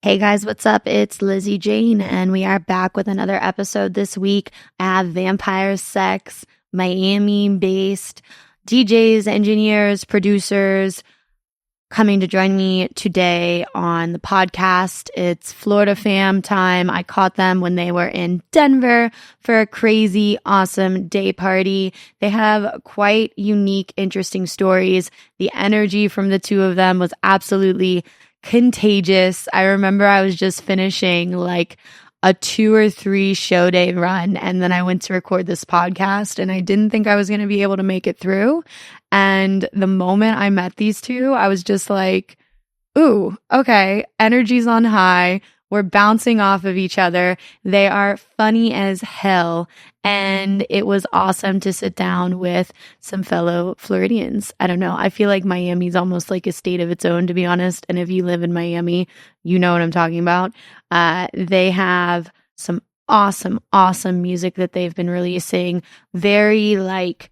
Hey guys, what's up? It's Lizzie Jane, and we are back with another episode this week. I have Vampire Sex, Miami-based DJs, engineers, producers coming to join me today on the podcast. It's Florida fam time. I caught them when they were in Denver for a crazy, awesome day party. They have quite unique, interesting stories. The energy from the two of them was absolutely contagious. I remember I was just finishing like a 2 or 3 show day run, and then I went to record this podcast, and I didn't think I was going to be able to make it through. And the moment I met these two, I was just like, ooh, okay, energy's on high. We're bouncing off of each other. They are funny as hell. And it was awesome to sit down with some fellow Floridians. I don't know. I feel like Miami's almost like a state of its own, to be honest. And if you live in Miami, you know what I'm talking about. They have some awesome, awesome music that they've been releasing. Very like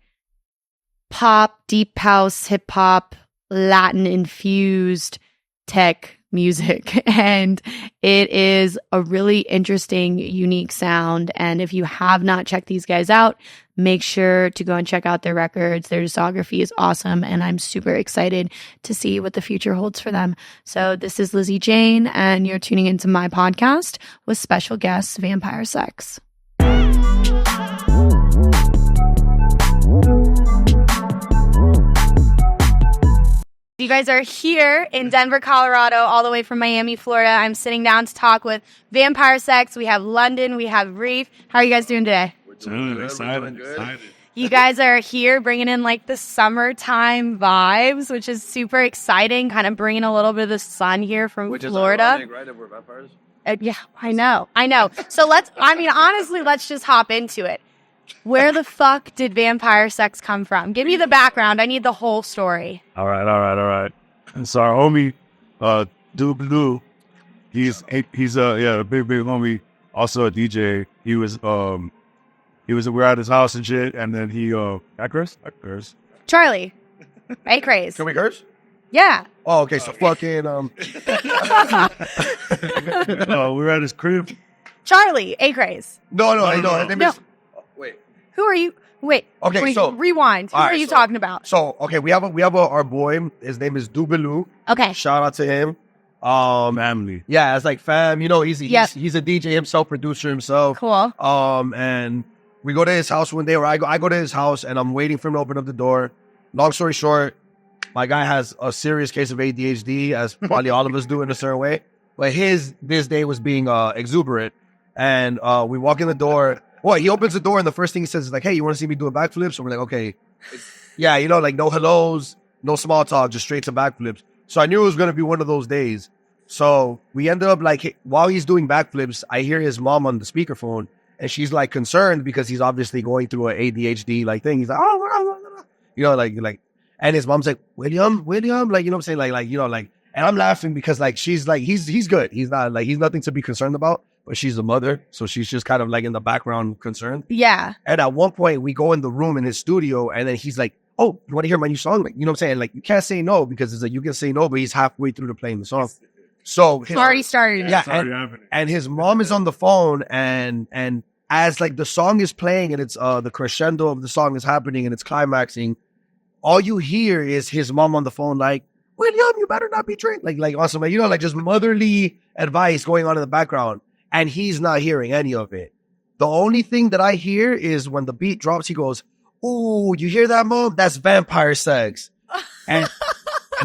pop, deep house, hip hop, Latin infused tech music, and it is a really interesting, unique sound. And if you have not checked these guys out, make sure to go and check out their records. Their discography is awesome, and I'm super excited to see what the future holds for them. So this is Lizzie Jane, and you're tuning into my podcast with special guest Vampire Sex. You guys are here in Denver, Colorado, all the way from Miami, Florida. I'm sitting down to talk with Vampire Sex. We have London. We have Reef. How are you guys doing today? We're doing excited. You guys are here bringing in like the summertime vibes, which is super exciting, kind of bringing a little bit of the sun here from Florida. Which is ironic, right, if we're vampires? Yeah, I know. So honestly, let's just hop into it. Where the fuck did Vampire Sex come from? Give me the background. I need the whole story. All right. And so our homie, Dude Blue, he's a big homie, also a DJ. We're at his house and shit, and then he I curse. Charlie, hey, craze. Can we curse? Yeah. Oh, okay. So fucking we're at his crib. Charlie, a craze. No. Wait. Who are you? Wait. Okay, so rewind. Who are you talking about? So okay, we have our boy. His name is Dubaloo. Okay. Shout out to him. Family. Yeah, it's like fam. You know, he's a DJ himself, producer himself. Cool. And we go to his house one day, or I go to his house, and I'm waiting for him to open up the door. Long story short, my guy has a serious case of ADHD, as probably all of us do in a certain way. But this day was being exuberant, and we walk in the door. Well, he opens the door, and the first thing he says is like, "Hey, you want to see me doing backflips?" So we're like, "Okay." Yeah, you know, like no hellos, no small talk, just straight to backflips. So I knew it was going to be one of those days. So we ended up like, while he's doing backflips, I hear his mom on the speakerphone, and she's like concerned because he's obviously going through an ADHD like thing. He's like, "Oh, you know, like," and his mom's like, William, like, you know what I'm saying? Like, you know, like, and I'm laughing because like, she's like, he's good. He's not like, he's nothing to be concerned about. But she's a mother, so she's just kind of like in the background concerned. Yeah. And at one point, we go in the room in his studio, and then he's like, "Oh, you want to hear my new song?" Like, you know what I'm saying? Like, you can't say no because it's like you can say no, but he's halfway through to playing the song. So it's already started. Yeah, and his mom is on the phone, and as like the song is playing and it's the crescendo of the song is happening and it's climaxing, all you hear is his mom on the phone like, "William, you better not be drinking." Like awesome, you know, like just motherly advice going on in the background. And he's not hearing any of it. The only thing that I hear is when the beat drops, he goes, "Ooh, you hear that, Mom? That's Vampire Sex." And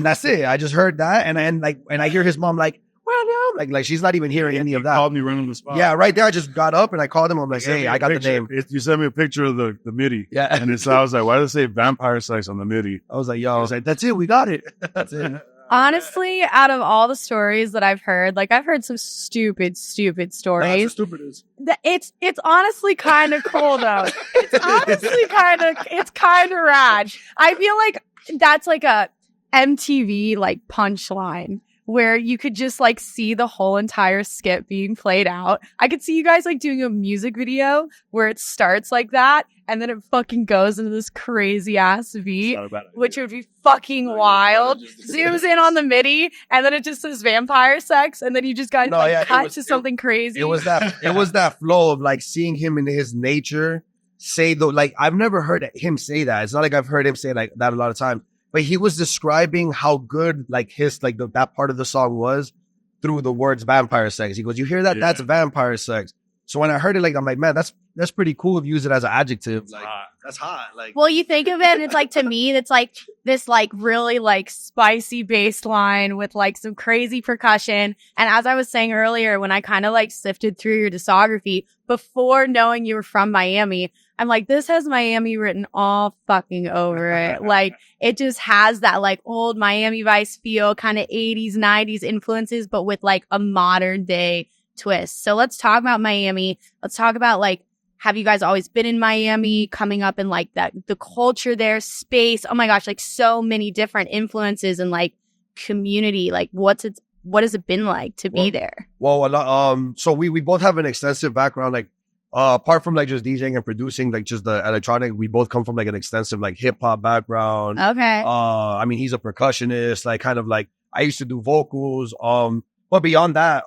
that's it. I just heard that, and I hear his mom like, "Well, no," like she's not even hearing any of that. Called me right on the spot. Yeah, right there. I just got up and I called him. I'm like, "Hey, I got the name." You sent me a picture of the Midi. Yeah, and I was like, "Why does it say Vampire Sex on the Midi?" I was like, "Yo," I was like, "That's it. We got it. That's it." Honestly, out of all the stories that I've heard, like I've heard some stupid stories. Stupid is. It's honestly kind of cool though. It's kind of rad. I feel like that's like a MTV like punchline. where you could just like see the whole entire skit being played out. I could see you guys like doing a music video where it starts like that and then it fucking goes into this crazy ass beat, which would be fucking wild. Zooms in on the Midi and then it just says vampire sex and then you just got cut to something crazy. It was that flow of like seeing him in his nature say though, like I've never heard him say that. It's not like I've heard him say like that a lot of times. But he was describing how good like his like that part of the song was through the words vampire sex. He goes, "You hear that? Yeah. That's vampire sex." So when I heard it, like I'm like, man, that's pretty cool if you use it as an adjective. Like that's hot. Like, well, you think of it, and it's like to me, it's like this like really like spicy bass line with like some crazy percussion. And as I was saying earlier, when I kind of like sifted through your discography before knowing you were from Miami, I'm like, this has Miami written all fucking over it. Like, it just has that like old Miami Vice feel, kind of 80s, 90s influences, but with like a modern day twist. So let's talk about Miami. Let's talk about like, have you guys always been in Miami, coming up in like that, the culture there, space? Oh my gosh, like so many different influences and like community. Like what has it been like to be there? Well, a lot, so we both have an extensive background, like, apart from like just DJing and producing, like just the electronic, we both come from like an extensive like hip hop background. Okay. I mean, he's a percussionist, like kind of like I used to do vocals. But beyond that,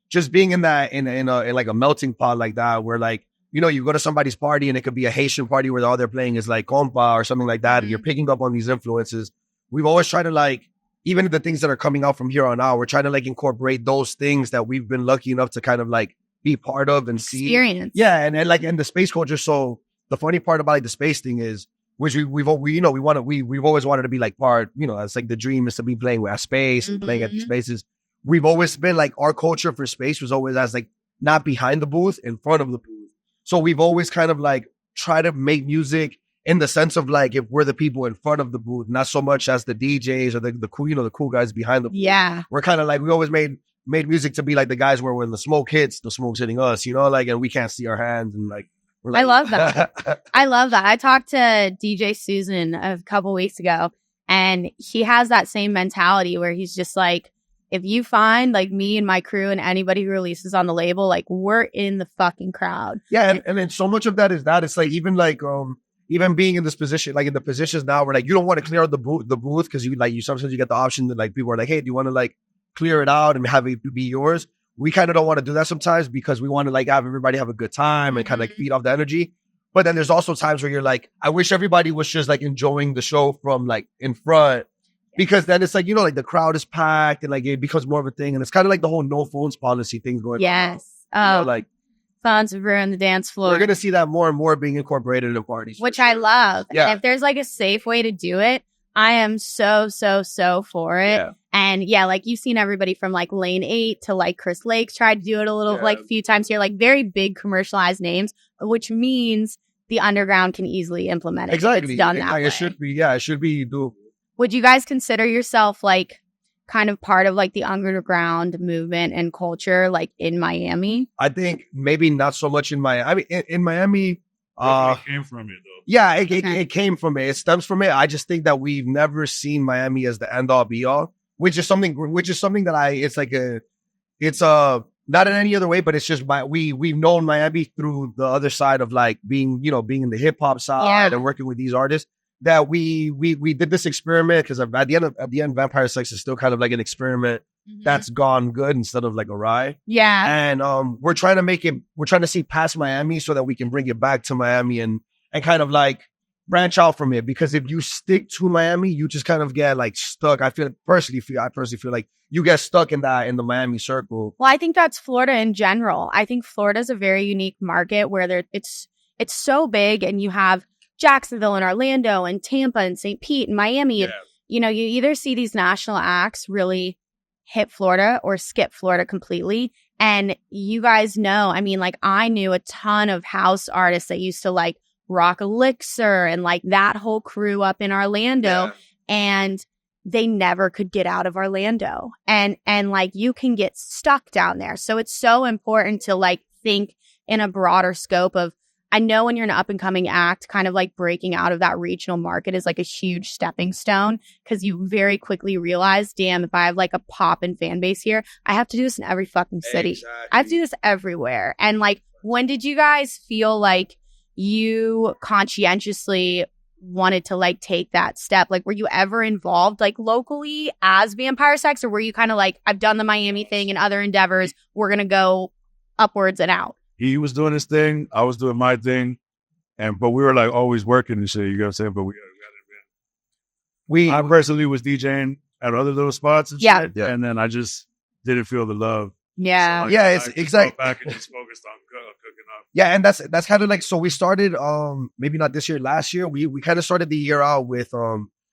just being in that in like a melting pot like that, where like, you know, you go to somebody's party and it could be a Haitian party where all they're playing is like compa or something like that. And you're picking up on these influences. We've always tried to like, even the things that are coming out from here on out, we're trying to like incorporate those things that we've been lucky enough to kind of like be part of and see. Experience. Yeah. And like, and the space culture. So the funny part about like the space thing is, which we've always wanted to be like part, you know, it's like the dream is to be playing with space, playing at these spaces. We've always been like, our culture for space was always as like not behind the booth, in front of the booth. So we've always kind of like try to make music in the sense of like, if we're the people in front of the booth, not so much as the DJs or the cool, you know, the cool guys behind the booth. Yeah. We're kind of like, we always made music to be like the guys where when the smoke hits, the smoke's hitting us, you know, like, and we can't see our hands and like, we're like I love that. I love that. I talked to DJ Susan a couple weeks ago and he has that same mentality where he's just like, if you find like me and my crew and anybody who releases on the label, like we're in the fucking crowd. Yeah. And then so much of that is that it's like, even like, even being in this position, like in the positions now where like, you don't want to clear out the booth because you sometimes you get the option that like people are like, hey, do you want to like clear it out and have it be yours? We kind of don't want to do that sometimes because we want to like have everybody have a good time and kind of like feed off the energy. But then there's also times where you're like, I wish everybody was just like enjoying the show from like in front. Because then it's like, you know, like the crowd is packed and like it becomes more of a thing. And it's kind of like the whole no phones policy thing going on. Yes. You know, like phones have ruined the dance floor. We're going to see that more and more being incorporated in parties. Which I love. Yeah. And if there's like a safe way to do it, I am so for it. Yeah. And yeah, like you've seen everybody from like Lane 8 to like Chris Lakes tried to do it a little like a few times here, like very big commercialized names, which means the underground can easily implement it. Exactly. It's done that way. It should be. Yeah, it should be doable. Would you guys consider yourself like kind of part of like the underground movement and culture like in Miami? I think maybe not so much in Miami. I mean, in Miami, it came from it though. Yeah, it came from it. It stems from it. I just think that we've never seen Miami as the end all be all, which is something that it's not in any other way, but it's just we've known Miami through the other side of like being in the hip hop side and working with these artists. That we did this experiment because at the end, Vampire Sex is still kind of like an experiment that's gone good instead of like awry. Yeah. And we're trying to see past Miami so that we can bring it back to Miami and kind of like branch out from it. Because if you stick to Miami, you just kind of get like stuck. I personally feel like you get stuck in the Miami circle. Well, I think that's Florida in general. I think Florida is a very unique market where it's so big and you have Jacksonville and Orlando and Tampa and St. Pete and Miami. Yeah. You know, you either see these national acts really hit Florida or skip Florida completely. And you guys know, I mean, like I knew a ton of house artists that used to like rock Elixir and like that whole crew up in Orlando and they never could get out of Orlando. And like you can get stuck down there. So it's so important to like think in a broader scope of I know when you're an up and coming act, kind of like breaking out of that regional market is like a huge stepping stone because you very quickly realize, damn, if I have like a pop and fan base here, I have to do this in every fucking city. Exactly. I have to do this everywhere. And like, when did you guys feel like you conscientiously wanted to like take that step? Like, were you ever involved like locally as Vampire Sex, or were you kind of like, I've done the Miami thing and other endeavors, we're gonna go upwards and out? He was doing his thing, I was doing my thing, but we were like always working and shit. You know what I'm saying? But I personally was DJing at other little spots and shit, and then I just didn't feel the love. Yeah, So it's exactly. Back and just focused on cooking up. Yeah, and that's kind of like, so we started maybe not this year, last year. We kind of started the year out with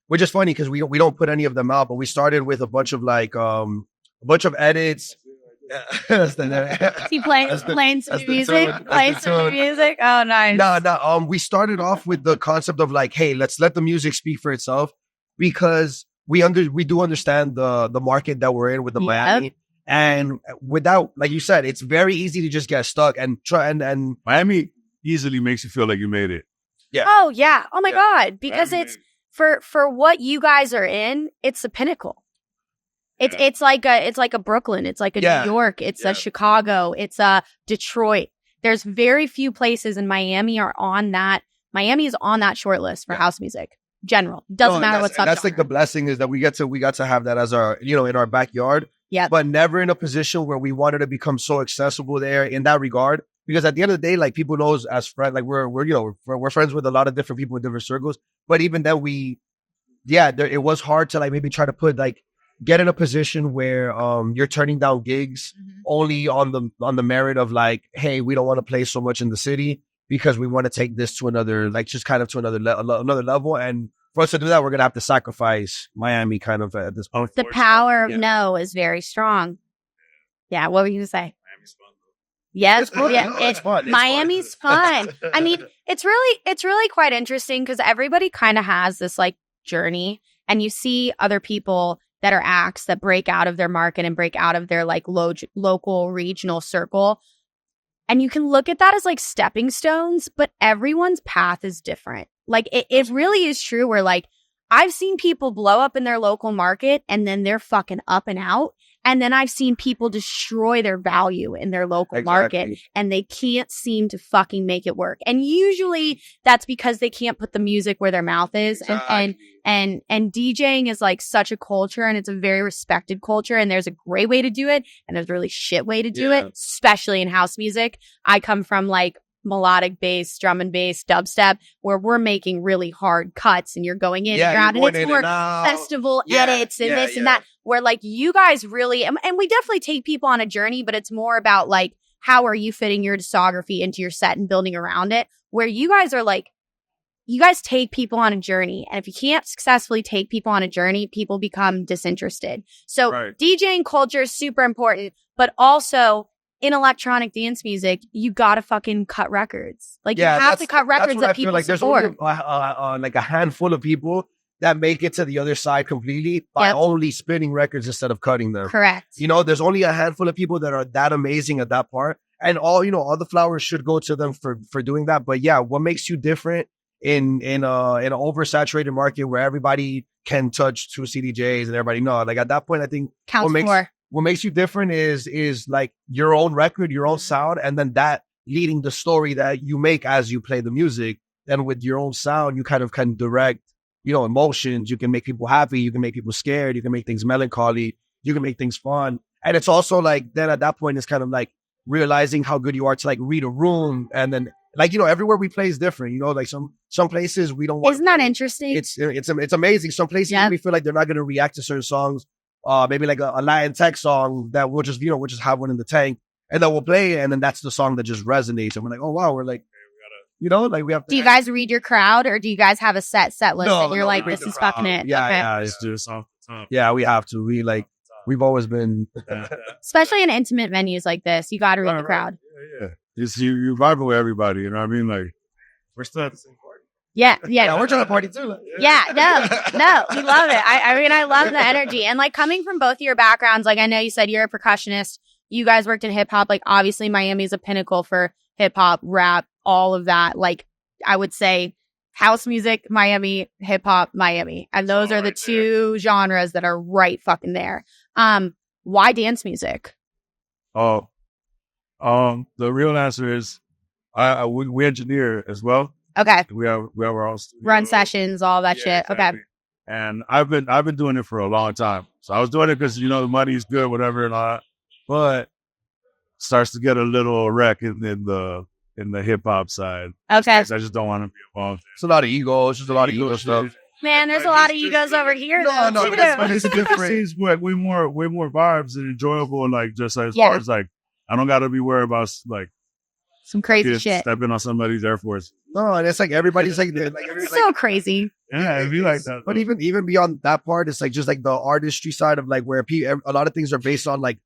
which is funny because we don't put any of them out, but we started with a bunch of like a bunch of edits. Is he playing some music? Playing some music? Oh, nice. No. We started off with the concept of like, hey, let's let the music speak for itself, because we do understand the market that we're in with the Miami. And without, like you said, it's very easy to just get stuck and try and Miami easily makes you feel like you made it. Yeah. Oh yeah. Oh my God. Because it's for what you guys are in, it's the pinnacle. It's like a Brooklyn. It's like a New York. It's a Chicago. It's a Detroit. There's very few places, and Miami is on that short list for house music. General. Doesn't matter what's up. That's like the blessing is that we got to have that as our, in our backyard. Yeah. But never in a position where we wanted to become so accessible there in that regard. Because at the end of the day, like, people knows as friends, like we're friends with a lot of different people in different circles. But even then it was hard to like maybe try to put like, get in a position where you're turning down gigs only on the merit of like, hey, we don't want to play so much in the city because we want to take this to another, like, just kind of to another level. And for us to do that, we're gonna have to sacrifice Miami kind of at this point. The power of no is very strong. Yeah, what were you gonna say? Miami's fun. Yes, It's fun. Miami's fun. I mean, it's really quite interesting because everybody kind of has this like journey, and you see other people that are acts that break out of their market and break out of their like local regional circle. And you can look at that as like stepping stones, but everyone's path is different. Like it really is true where like I've seen people blow up in their local market and then they're fucking up and out. And then I've seen people destroy their value in their local market and they can't seem to fucking make it work. And usually that's because they can't put the music where their mouth is. And DJing is like such a culture, and it's a very respected culture, and there's a great way to do it and there's a really shit way to do it, especially in house music. I come from like melodic bass, drum and bass, dubstep, where we're making really hard cuts and you're going in and out, and it's more festival edits and this and that, where like you guys really, and we definitely take people on a journey, but it's more about like, how are you fitting your discography into your set and building around it, where you guys are like, you guys take people on a journey. And if you can't successfully take people on a journey, people become disinterested. So DJing culture is super important, but also in electronic dance music, you gotta fucking cut records. Like, you have to cut records that people like support. There's only like a handful of people that make it to the other side completely by only spinning records instead of cutting them. Correct. There's only a handful of people that are that amazing at that part, and all the flowers should go to them for doing that. But yeah, what makes you different in an oversaturated market where everybody can touch two CDJs and everybody know, like, at that point, I think what makes you different is like your own record, your own sound, and then that leading the story that you make as you play the music. Then with your own sound, you kind of can direct, emotions. You can make people happy. You can make people scared. You can make things melancholy. You can make things fun. And it's also like, then at that point, it's kind of like realizing how good you are to like read a room. And then like, everywhere we play is different. Like some places we don't want. Isn't that interesting? It's amazing. Some places we feel like they're not going to react to certain songs. Maybe like a Latin tech song that we'll just have one in the tank, and then we'll play it, and then that's the song that just resonates. And we're like, oh wow, we're like, we have to. Do you guys read your crowd, or do you guys have a set list and you're like, this is fucking it? Yeah, let's do this off the top. Yeah, we have to. We've always been, especially in intimate venues like this, you got to read the crowd. Yeah. You're vibing with everybody. You know what I mean? Like, we're still at the same party. Yeah, we're trying to party too. No, we love it. I mean, I love the energy. And like, coming from both of your backgrounds, like, I know you said you're a percussionist, you guys worked in hip hop, like, obviously Miami is a pinnacle for hip hop, rap, all of that. Like I would say house music, Miami, hip hop, Miami. And those are the two genres that are right fucking there. Why dance music? Oh, the real answer is we engineer as well. Okay. We have our own studio. Run sessions, all that shit. Exactly. Okay. And I've been doing it for a long time. So I was doing it because, the money's good, whatever and all that. But starts to get a little wreck in the hip hop side. Okay. I just don't want to be involved. It's a lot of ego. It's just a lot of ego stuff. Man, there's a lot of egos over here. No, though, too. it's different. It's way more vibes and enjoyable, and like just as far as like I don't gotta be worried about like some crazy kids shit. stepping on somebody's Air Force. No, and it's like everybody's like It's so crazy. Yeah, it'd be like that. But even beyond that part, it's like just like the artistry side of like where a lot of things are based on like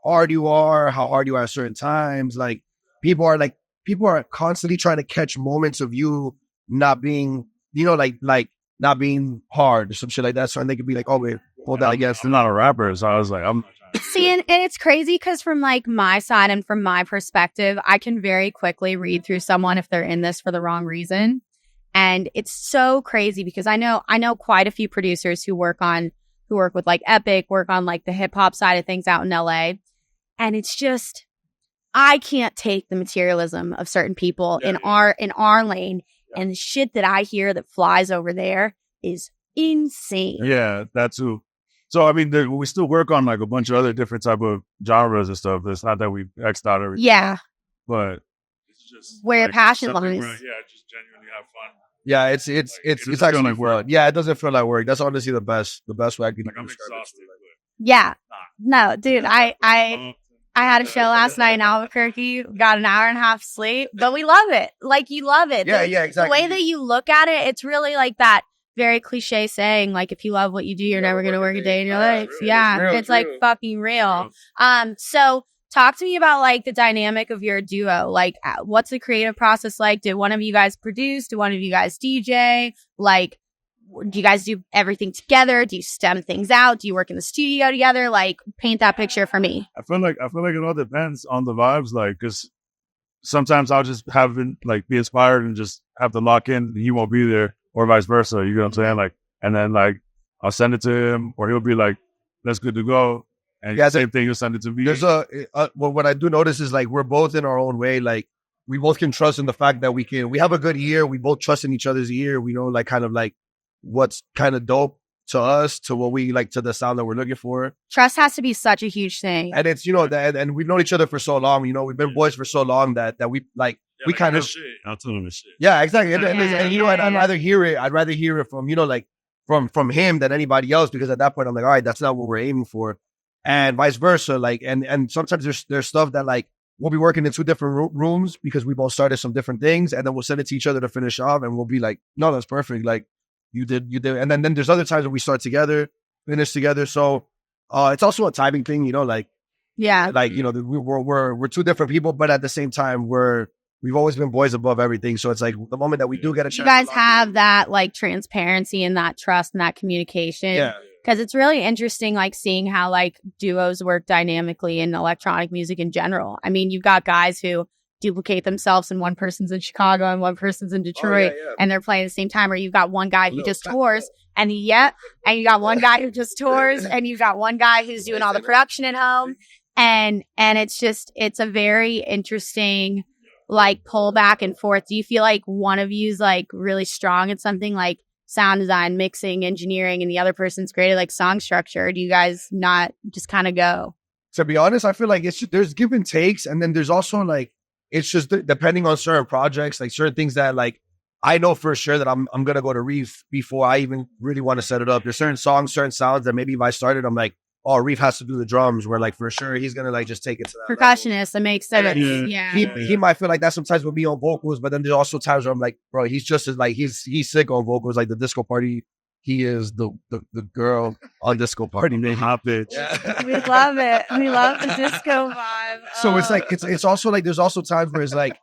how hard you are at certain times. Like people are constantly trying to catch moments of you not being, like not being hard or some shit like that. So and they could be like, oh wait, hold that. I guess I'm not a rapper, so I was like, I'm. See, and it's crazy because from like my side and from my perspective, I can very quickly read through someone if they're in this for the wrong reason. And it's so crazy because I know quite a few producers who work with like Epic, work on like the hip hop side of things out in LA. And it's just, I can't take the materialism of certain people in our lane. Yeah. And the shit that I hear that flies over there is insane. Yeah, that too. So, I mean, we still work on like a bunch of other different type of genres and stuff. It's not that we X'd out everything. Yeah. But it's just where like passion lies. Just genuinely have fun. Yeah, it's actually like work. Yeah, it doesn't feel like work. That's honestly the best way I can describe it. Yeah. No, dude, I had a show last night in Albuquerque, got an hour and a half sleep, but we love it. Like, you love it. Yeah, exactly. The way that you look at it, it's really like that very cliche saying, like, if you love what you do, you're never going to work a day in your life. Yeah, it's like fucking real. So talk to me about like the dynamic of your duo. Like, what's the creative process like? Did one of you guys produce? Did one of you guys DJ? Like, do you guys do everything together? Do you stem things out? Do you work in the studio together? Like, paint that picture for me. I feel like it all depends on the vibes. Like, because sometimes I'll just be inspired and just have to lock in. And he won't be there, or vice versa. You know what I'm saying? Like, and then like I'll send it to him, or he'll be like, "That's good to go." And same thing, he'll send it to me. There's well, what I do notice is like we're both in our own way. Like we both can trust in the fact that we have a good ear. We both trust in each other's ear. We know like kind of like what's kind of dope to us, to what we like, to the sound that we're looking for. Trust has to be such a huge thing. And it's, and we've known each other for so long, we've been boys for so long that we like, we kind of, I'll tell him shit. Yeah, exactly. And I'd rather hear it from, like from him than anybody else, because at that point I'm like, all right, that's not what we're aiming for. And vice versa. Like, and sometimes there's stuff that like, we'll be working in two different rooms because we both started some different things, and then we'll send it to each other to finish off, and we'll be like, no, that's perfect. Like, you did. And then there's other times when we start together, finish together. So it's also a timing thing, we're two different people, but at the same time, we've always been boys above everything. So it's like the moment that we do get a chance. You guys have that like transparency and that trust and that communication. Yeah. Because it's really interesting, like seeing how like duos work dynamically in electronic music in general. I mean, you've got guys who duplicate themselves, and one person's in Chicago and one person's in Detroit, and they're playing at the same time. Or you've got one guy who just tours, and you got one guy who just tours, and you've got one guy who's doing all the production at home, and it's a very interesting like pull back and forth. Do you feel like one of you's like really strong at something like sound design, mixing, engineering, and the other person's great at like song structure? Or do you guys not just kind of go? To be honest, I feel like there's give and takes, and then there's also like, it's just depending on certain projects, like certain things that like I know for sure that I'm gonna go to Reef before I even really want to set it up. There's certain songs, certain sounds that maybe if I started, I'm like, oh, Reef has to do the drums, where like for sure he's gonna like just take it to that percussionist. That makes sense. Yeah. He might feel like that sometimes with me on vocals, but then there's also times where I'm like, bro, he's just as like he's sick on vocals. Like the disco party, he is the girl on disco party. Man, hot bitch. Yeah. We love it. We love the disco vibe. So it's like it's also like there's also times where it's like,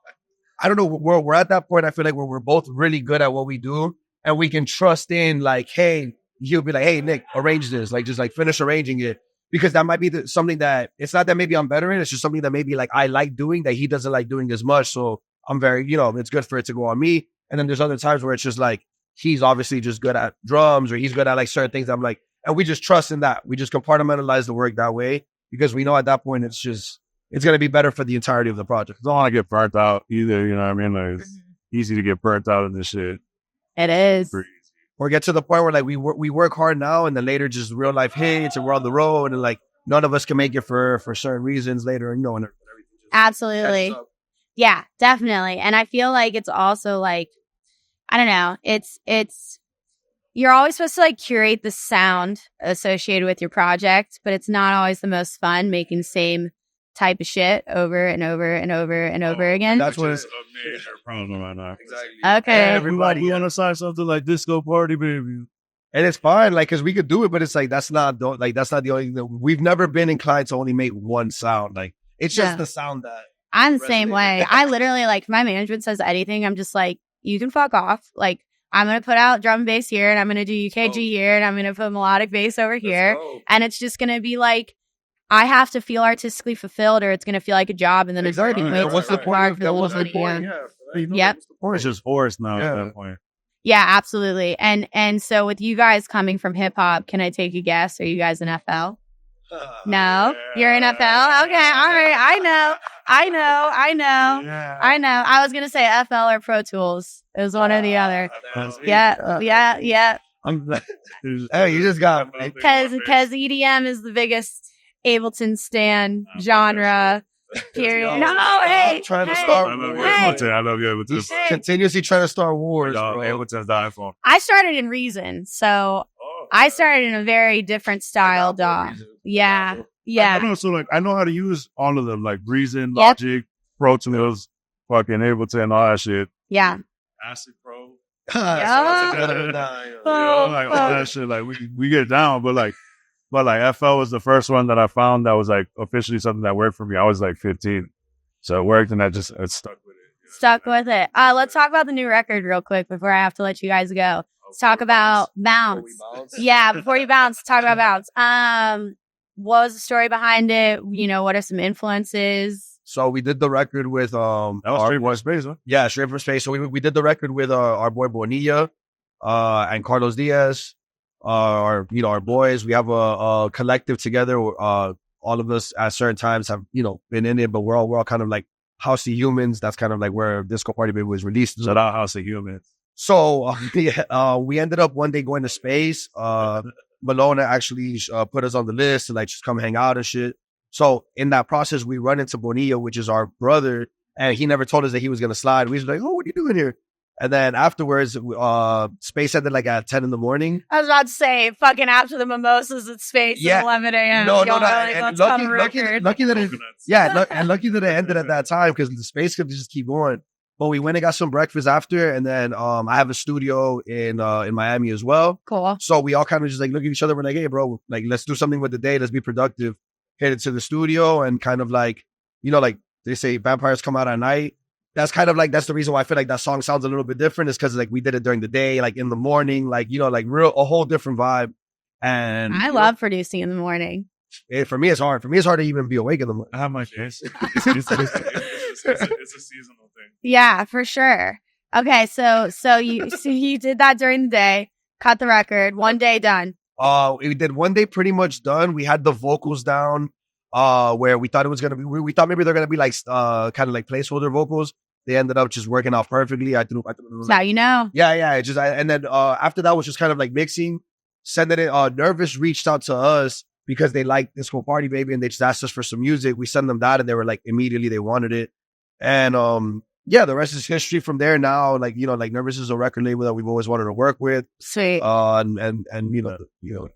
I don't know, we're at that point. I feel like where we're both really good at what we do, and we can trust in like, hey, he'll be like, hey, Nick, arrange this, like just like finish arranging it, because that might be something that it's not that maybe I'm better in. It's just something that maybe like I like doing that he doesn't like doing as much. So I'm very, it's good for it to go on me. And then there's other times where it's just like he's obviously just good at drums or he's good at like certain things. I'm like, and we just trust in that. We just compartmentalize the work that way because we know at that point it's going to be better for the entirety of the project. Don't want to get burnt out either. You know what I mean? Like, it's easy to get burnt out in this shit. It is. Or get to the point where like we work hard now and then later just real life hits and we're on the road and like none of us can make it for certain reasons later, and everything. Absolutely. Yeah, definitely. And I feel like it's also like, I don't know, it's you're always supposed to like curate the sound associated with your project, but it's not always the most fun making the same type of shit over and over and over and over again. That's what it's a major problem right now. Exactly. Okay. Everybody want to sign something like Disco Party Baby. And it's fine, like, because we could do it, but it's like that's not the only thing. We've never been inclined to only make one sound. Like, it's just the sound that I'm the same way. I literally, like, if my management says anything, I'm just like, you can fuck off. Like, I'm going to put out drum and bass here, and I'm going to do UKG here, and I'm going to put melodic bass over here. And it's just going to be like, I have to feel artistically fulfilled, or it's going to feel like a job, and then it's exactly. what's the point? Yep. It's just forced now at that point. Yeah, absolutely. And so with you guys coming from hip hop, can I take a guess? Are you guys an FL? No, you're an FL. Okay, all right. I know. I was gonna say FL or Pro Tools. It was one or the other. Yeah. Hey, you just got because EDM is the biggest Ableton stan genre. Period. No, hey, trying to start. I love you, Ableton. He's continuously trying to start wars. Ableton's the iPhone. I started in Reason, so I started in a very different style DAW. Yeah. I know, so like I know how to use all of them, like Reason, Logic, Pro Tools, fucking Ableton, all that shit. Yeah. Acid Pro. Like all that shit. Like we get down, but like FL was the first one that I found that was like officially something that worked for me. I was like 15, so it worked, and I stuck with it. Stuck with it. Let's talk about the new record real quick before I have to let you guys go. Let's talk about Bounce. Yeah, before you bounce, talk about Bounce. What was the story behind it? What are some influences? So we did the record with that was Straight from Space, huh? Yeah, Straight from Space. So we did the record with our boy Bonilla, and Carlos Diaz, our boys. We have a collective together. All of us at certain times have been in it, but we're all kind of like Housey Humans. That's kind of like where Disco Party Baby was released. Shout out Housey Humans. So we ended up one day going to space. Malona actually put us on the list to like just come hang out and shit. So in that process, we run into Bonilla, which is our brother, and he never told us that he was going to slide. We was like, oh, what are you doing here? And then afterwards, space ended like at 10 in the morning. I was about to say, fucking after the mimosas at space at 11 a.m. No. And lucky that it ended at that time because the space could just keep going. But we went and got some breakfast after, and then I have a studio in Miami as well. Cool. So we all kind of just like look at each other. We're like, hey, bro, like let's do something with the day. Let's be productive. Headed to the studio and kind of like, like they say, vampires come out at night. That's kind of like that's the reason why I feel like that song sounds a little bit different. Is because like we did it during the day, like in the morning, like like a whole different vibe. And I love producing in the morning. For me, it's hard. For me, it's hard to even be awake in the morning. I have my days. It's a seasonal thing. Yeah, for sure. Okay, so you did that during the day, cut the record, one day done. We did one day pretty much done. We had the vocals down, where we thought it was gonna be. We thought maybe they're gonna be like kind of like placeholder vocals. They ended up just working out perfectly. I threw now you know. Yeah. And then after that was just kind of like mixing, sending it. Nervous reached out to us because they liked Disco Party Baby and they just asked us for some music. We sent them that and they were like immediately they wanted it. And the rest is history from there now. Like, like Nervous is a record label that we've always wanted to work with. Sweet. And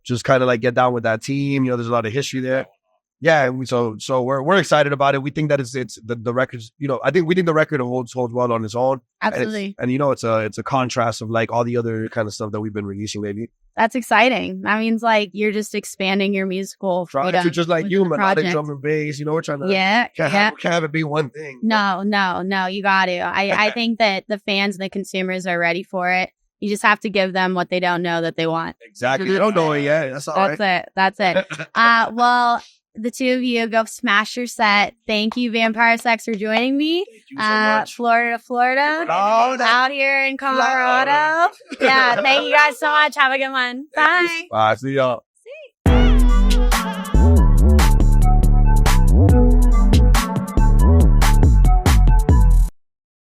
just kind of like get down with that team. There's a lot of history there. Yeah. So we're excited about it. We think that it's the record's, I think the record holds well on its own. Absolutely. And it's a contrast of like all the other kind of stuff that we've been releasing lately. That's exciting. That means like you're just expanding your musical freedom. Trying to just like you, melodic drum and bass. We're trying to can't have it be one thing. No, you got to. I think that the fans and the consumers are ready for it. You just have to give them what they don't know that they want. Exactly. They don't know it yet. That's all right. That's it. Well, the two of you go smash your set. Thank you, Vampire Sex, for joining me. Thank you so much. Florida to Florida. Out here in Colorado. Yeah, thank you guys so much. Have a good one. Bye. Bye. See y'all.